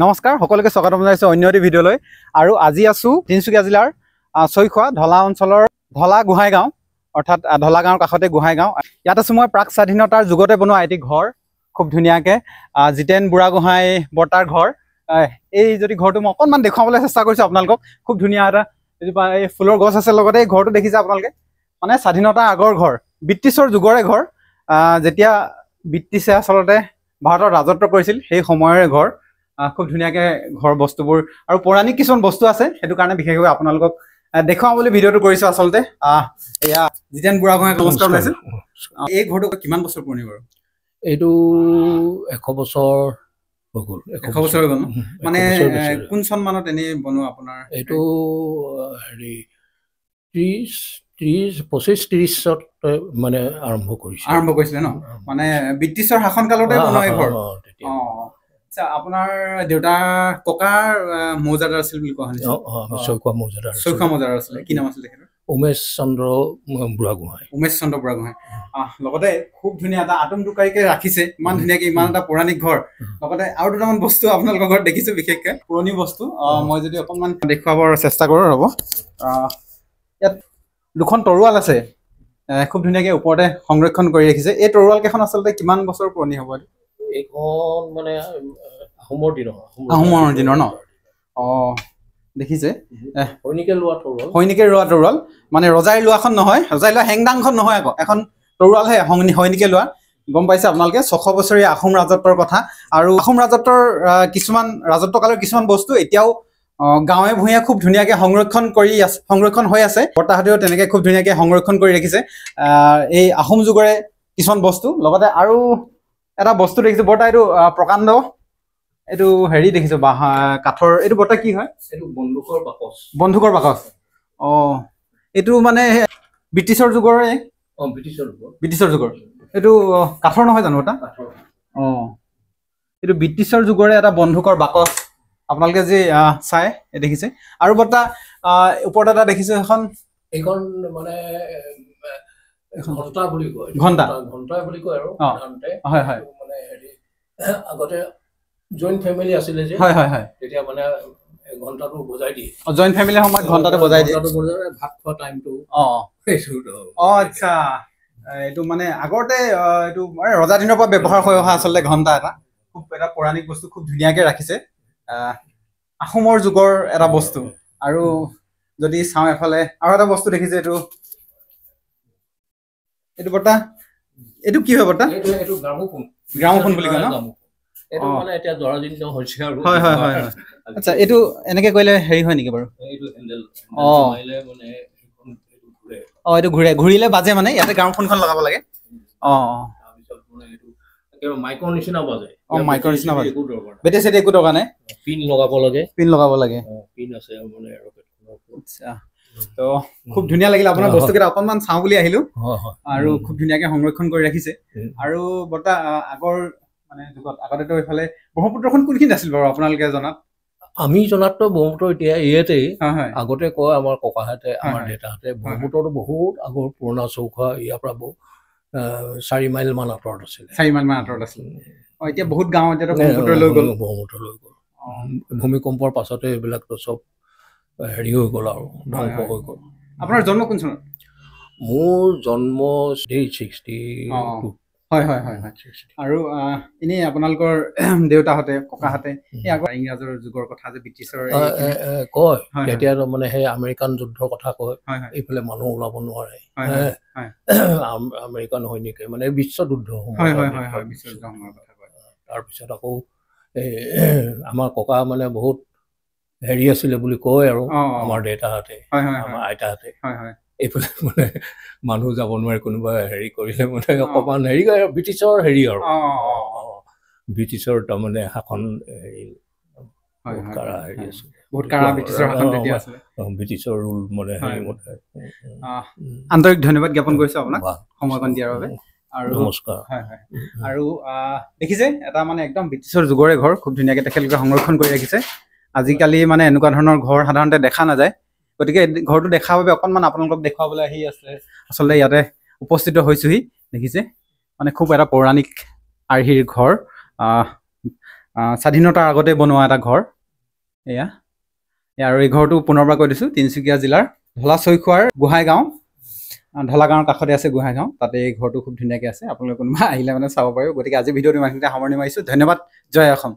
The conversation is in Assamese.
নমস্কাৰ সকলোকে স্বাগতম জনাইছো অন্য এটি ভিডিঅ'লৈ আৰু আজি আছো তিনিচুকীয়া জিলাৰ ছৈখোৱা ঢলা অঞ্চলৰ ঢলা গোহাঁই গাঁও অৰ্থাৎ ঢলা গাঁৱৰ কাষতে গোহাঁই গাঁও ইয়াত আছো মই প্ৰাক স্বাধীনতাৰ যুগতে বনোৱা এটি ঘৰ খুব ধুনীয়াকৈ জিতেন বুঢ়াগোহাঁই বৰ্তাৰ ঘৰ এই যদি ঘৰটো মই অকণমান দেখুৱাবলৈ চেষ্টা কৰিছোঁ আপোনালোকক খুব ধুনীয়া এটা এই ফুলৰ গছ আছে লগতে এই ঘৰটো দেখিছে আপোনালোকে মানে স্বাধীনতাৰ আগৰ ঘৰ ব্ৰিটিছৰ যুগৰে ঘৰ যেতিয়া ব্ৰিটিছে আচলতে ভাৰতৰ ৰাজত্ব কৰিছিল সেই সময়ৰে ঘৰ খুব ধুনীয়াকৈ ঘৰ বস্তুবোৰ আৰু পৌৰাণিক কিছুমান বস্তু আছে সেইটো কাৰণে বিশেষভাৱে আপোনালোকক দেখুৱাম বুলি ভিডিঅ'টো কৰিছোঁ আচলতে এয়া জিতেন বুঢ়াগোহাঁই নমস্কাৰ ওলাইছিল এই ঘৰটো কিমান বছৰ পুৰণি বাৰু এইটো 100 বছৰ হৈ গ'ল 100 বছৰ হৈ গ'ল মানে কোন চন মানত এনেই বনোৱা আপোনাৰ এইটো হেৰি 25-30 মানে আৰম্ভ কৰিছিলে ন মানে ব্ৰিটিছৰ শাসন কালতে বনোৱা এই ঘৰ আচ্ছা আপোনাৰ দেউতাৰ ককাৰ মৌজাদাৰ আছিল বুলি কোৱা শুনিছোঁ ছৈখোৱা মৌজাদাৰ আছিলে কি নাম আছিল তেখেতৰ উমেশ চন্দ্ৰ বুঢ়াগোহাঁই লগতে খুব ধুনীয়া এটা আটোমটোকাৰীকে ৰাখিছে ইমান ধুনীয়াকে ইমান এটা পৌৰাণিক ঘৰ লগতে আৰু দুটামান বস্তু আপোনালোকৰ ঘৰত দেখিছোঁ বিশেষকৈ পুৰণি বস্তু মই যদি অকণমান দেখুৱাবৰ চেষ্টা কৰোঁ ৰ'ব ইয়াত দুখন তৰোৱাল আছে খুব ধুনীয়াকৈ ওপৰতে সংৰক্ষণ কৰি ৰাখিছে এই তৰোৱাল কেইখন আচলতে কিমান বছৰ পুৰণি হ'ব এইখন মানে আহোমৰ দিনৰ ন দেখিছে সৈনিকে লোৱা তৰোৱাল মানে ৰজাই লোৱাখন নহয় ৰজাই লোৱা হেংদাংখন নহয় আকৌ এখন তৰোৱালহে সৈনিকে লোৱা গম পাইছে আপোনালোকে 600 বছৰীয়া আহোম ৰাজত্বৰ কথা আৰু আহোম ৰাজত্বৰ কিছুমান ৰাজত্বকালৰ কিছুমান বস্তু এতিয়াও গাঁৱে ভূঞে খুব ধুনীয়াকৈ সংৰক্ষণ হৈ আছে বৰ্তাহঁতেও তেনেকৈ খুব ধুনীয়াকৈ সংৰক্ষণ কৰি ৰাখিছে এই আহোম যুগৰে কিছুমান বস্তু লগতে আৰু এটা বস্তু দেখিছোঁ বৰ্তা এইটো প্ৰকাণ্ড এইটো হেৰি দেখিছোঁ কাঠৰ এইটো বৰ্তা কি হয় এইটো বন্ধুকৰ বাকচ এইটো মানে ব্ৰিটিছৰ যুগৰে ব্ৰিটিছৰ যুগৰ এইটো কাঠৰ নহয় জানো এটা এইটো ব্ৰিটিছৰ যুগৰে এটা বন্ধুকৰ বাকচ আপোনালোকে যে চাই দেখিছে আৰু বৰ্তা ওপৰত এটা দেখিছোঁ এইখন মানে ঘণ্টা বুলি কয় আৰু হয় হয় মানে হেৰি আগতে জইণ্ট ফেমিলি আছিলে যে তেতিয়া মানে ঘণ্টাটো বজাই দিয়ে জইণ্ট ফেমিলিৰ সময়ত ঘণ্টাটো বজাই দিয়ে ভাত খোৱা টাইমটো আচ্ছা এইটো মানে আগতে এইটো ৰজা দিনৰ পৰা ব্যৱহাৰ হৈ অহা আচলতে ঘণ্টা এটা খুব এটা পৌৰাণিক বস্তু খুব ধুনীয়াকৈ ৰাখিছে আহোমৰ যুগৰ এটা বস্তু আৰু যদি চাওঁ এফালে আৰু এটা বস্তু দেখিছে এইটো বৰ্তা এইটো কি হয় বৰ্তা এইটো গ্ৰামোফোন বুলি কয় ন এইটো মানে এতিয়া জৰাজীৰ্ণ হৈছে আৰু হয় আচ্ছা এইটো এনেকৈ কৰিলে হেৰি হয় নেকি বাৰু এইটো ঘূৰিলে বাজে মানে ইয়াতে গ্ৰামোফোনখন লগাব লাগে মাইকৰ নিচিনা বাজে বেটেৰী চেটেৰী একো দৰকাৰ নাই পিন লগাব লাগে পিন আছে মানে আচ্ছা তো খুব ধুনীয়া লাগিল আপোনাৰ বস্তুকেইটা অকণমান চাওঁ বুলি আহিলোঁ আৰু খুব ধুনীয়াকৈ সংৰক্ষণ কৰি ৰাখিছে আৰু বৰ্তা আগৰ মানে যুগত আগতেতো এইফালে ব্ৰহ্মপুত্ৰখন কোনখিনিত আছিল বাৰু আপোনালোকে জনাত আমি জনাততো ব্ৰহ্মপুত্ৰ এতিয়া ইয়াতেই আগতে কয় আমাৰ ককাহঁতে আমাৰ দেউতাহঁতে ব্ৰহ্মপুত্ৰটো বহুত আগৰ পুৰণা চৌখোৱা ইয়াৰ পৰা 4 মাইল মান আঁতৰত আছিল এতিয়া বহুত গাঁও এতিয়া ব্ৰহ্মপুত্ৰ লৈ গ'ল ভূমিকম্পৰ পাছতে এইবিলাকতো চব হেৰি হৈ গ'ল আৰু ধ্বংস হৈ গ'ল আপোনাৰ জন্ম কোন চনত মোৰ জন্ম 62 হয় আৰু এনেই আপোনালোকৰ দেউতাহঁতে ককাহঁতে এই আগৰ ইংৰাজৰ যুগৰ কথা যে ব্ৰিটিছৰ কয় তেতিয়া মানে সেই আমেৰিকান যুদ্ধৰ কথা কয় এইফালে মানুহ ওলাব নোৱাৰে আমেৰিকান সৈনিকে মানে বিশ্বযুদ্ধ তাৰপিছত আকৌ আমাৰ ককা মানে বহুত হেৰি আছিলে বুলি কয় আৰু আমাৰ দেউতাহঁতে আমাৰ আইতাহঁতে এইফালে মানে মানুহ যাব নোৱাৰে কোনোবা হেৰি কৰিলে মানে অকণমান হেৰি কৰে ব্ৰিটিছৰ হেৰি আৰু ব্ৰিটিছৰ তাৰমানে শাসন ব্ৰিটিছৰ ৰুল মানে আন্তৰিক ধন্যবাদ জ্ঞাপন কৰিছোঁ আপোনাক সময়কণ দিয়াৰ বাবে আৰু নমস্কাৰ আৰু দেখিছে এটা মানে একদম ব্ৰিটিছৰ যুগৰে ঘৰ খুব ধুনীয়াকৈ তেখেতলোকে সংৰক্ষণ কৰি ৰাখিছে আজিকালি মানে এনেকুৱা ধৰণৰ ঘৰ সাধাৰণতে দেখা নাযায় গতিকে ঘৰটো দেখাৰ বাবে অকণমান আপোনালোকক দেখুৱাবলৈ আহি আছে আচলতে ইয়াতে উপস্থিত হৈছোহি দেখিছে মানে খুব এটা পৌৰাণিক আৰ্হিৰ ঘৰ স্বাধীনতাৰ আগতে বনোৱা এটা ঘৰ এয়া আৰু এই ঘৰটো পুনৰবাৰ কৈ দিছোঁ তিনিচুকীয়া জিলাৰ ঢলা ছৈখোৱাৰ গোহাঁই গাঁও ঢলা গাঁৱৰ কাষতে আছে গোহাঁই গাঁও তাতে এই ঘৰটো খুব ধুনীয়াকৈ আছে আপোনালোকে কোনোবা আহিলে মানে চাব পাৰিব গতিকে আজি ভিডিঅ'টো ইমানখিনিতে সামৰণি মাৰিছোঁ ধন্যবাদ জয় অসম